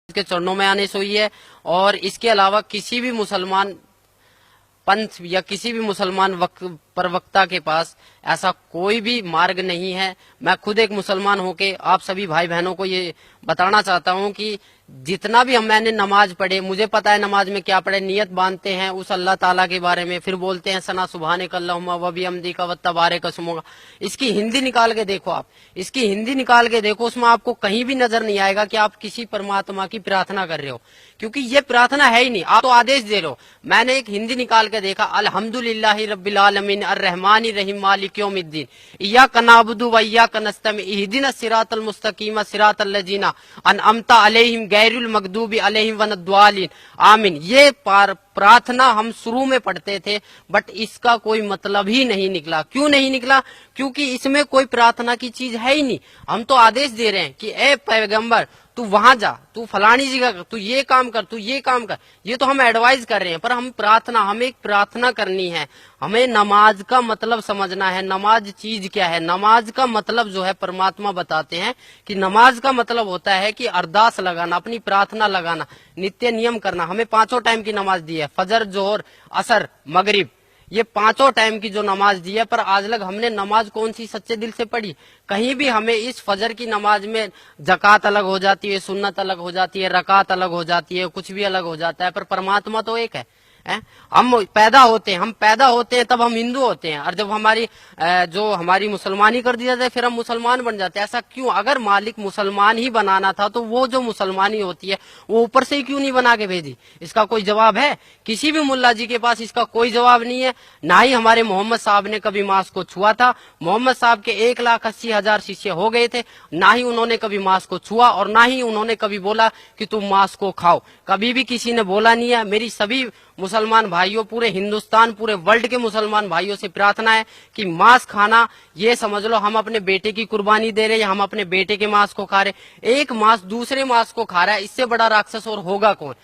के चरणों में आने से हुई है। और इसके अलावा किसी भी मुसलमान पंथ या किसी भी मुसलमान प्रवक्ता के पास ऐसा कोई भी मार्ग नहीं है। मैं खुद एक मुसलमान होके आप सभी भाई बहनों को ये बताना चाहता हूँ कि जितना भी मैंने नमाज पढ़े, मुझे पता है नमाज में क्या पढ़े, नियत बांधते हैं उस अल्लाह ताला के बारे में, फिर बोलते हैं सना सुबहानक अल्लाहुम्मा व बिहम्दिका व तबारक अस्मुका। इसकी हिंदी निकाल के देखो, आप इसकी हिंदी निकाल के देखो, उसमें आपको कहीं भी नजर नहीं आएगा कि आप किसी परमात्मा की प्रार्थना कर रहे हो, क्योंकि ये प्रार्थना है ही नहीं, आप तो आदेश दे रहे हो। मैंने एक हिंदी निकाल के देखा, अल्हम्दुलिल्लाहि रब्बिल आलमीन अर्रहमानिर रहीम मालिक यौमिद्दीन इय्याका नअबुदु व इय्याका नस्तईन इहदिनस सिरातल मुस्तकीम सिरातल लजीना अनअमता अलैहिम गैरुल मगदूबी अलैहिम वनद्वालिन आमीन। ये प्रार्थना हम शुरू में पढ़ते थे, बट इसका कोई मतलब ही नहीं निकला। क्यों नहीं निकला? क्योंकि इसमें कोई प्रार्थना की चीज है ही नहीं। हम तो आदेश दे रहे हैं कि ए पैगंबर तू वहां जा, तू फलानी जगह कर, तू ये काम कर, तू ये काम कर, ये तो हम एडवाइस कर रहे हैं। पर हम प्रार्थना, हमें एक प्रार्थना करनी है, हमें नमाज का मतलब समझना है। नमाज चीज क्या है? नमाज का मतलब जो है परमात्मा बताते हैं कि नमाज का मतलब होता है कि अरदास लगाना, अपनी प्रार्थना लगाना, नित्य नियम करना। हमें 5 टाइम की नमाज दी है, फजर, जोहर, असर, मगरिब, ये 5 टाइम की जो नमाज दी है। पर आज लग हमने नमाज कौन सी सच्चे दिल से पढ़ी? कहीं भी हमें इस फजर की नमाज में जकात अलग हो जाती है, सुन्नत अलग हो जाती है, रकात अलग हो जाती है, कुछ भी अलग हो जाता है, पर परमात्मा तो एक है। हम पैदा होते हैं तब हम हिंदू होते हैं, और जब हमारी जो हमारी मुसलमानी कर दी जाती है फिर हम मुसलमान बन जाते हैं। ऐसा क्यों? अगर मालिक मुसलमान ही बनाना था तो वो जो मुसलमानी होती है वो ऊपर से ही क्यों नहीं बना के भेजी? इसका कोई जवाब है? किसी भी मुल्ला जी के पास इसका कोई जवाब नहीं है। ना ही हमारे मोहम्मद साहब ने कभी मांस को छुआ था। मोहम्मद साहब के 1,80,000 शिष्य हो गए थे, ना ही उन्होंने कभी मांस को छुआ और ना ही उन्होंने कभी बोला कि तुम मांस को खाओ। कभी भी किसी ने बोला नहीं है। मेरी सभी मुसलमान भाइयों, पूरे हिंदुस्तान, पूरे वर्ल्ड के मुसलमान भाइयों से प्रार्थना है कि मांस खाना, ये समझ लो हम अपने बेटे की कुर्बानी दे रहे हैं, हम अपने बेटे के मांस को खा रहे। एक मांस दूसरे मांस को खा रहा है, इससे बड़ा राक्षस और होगा कौन?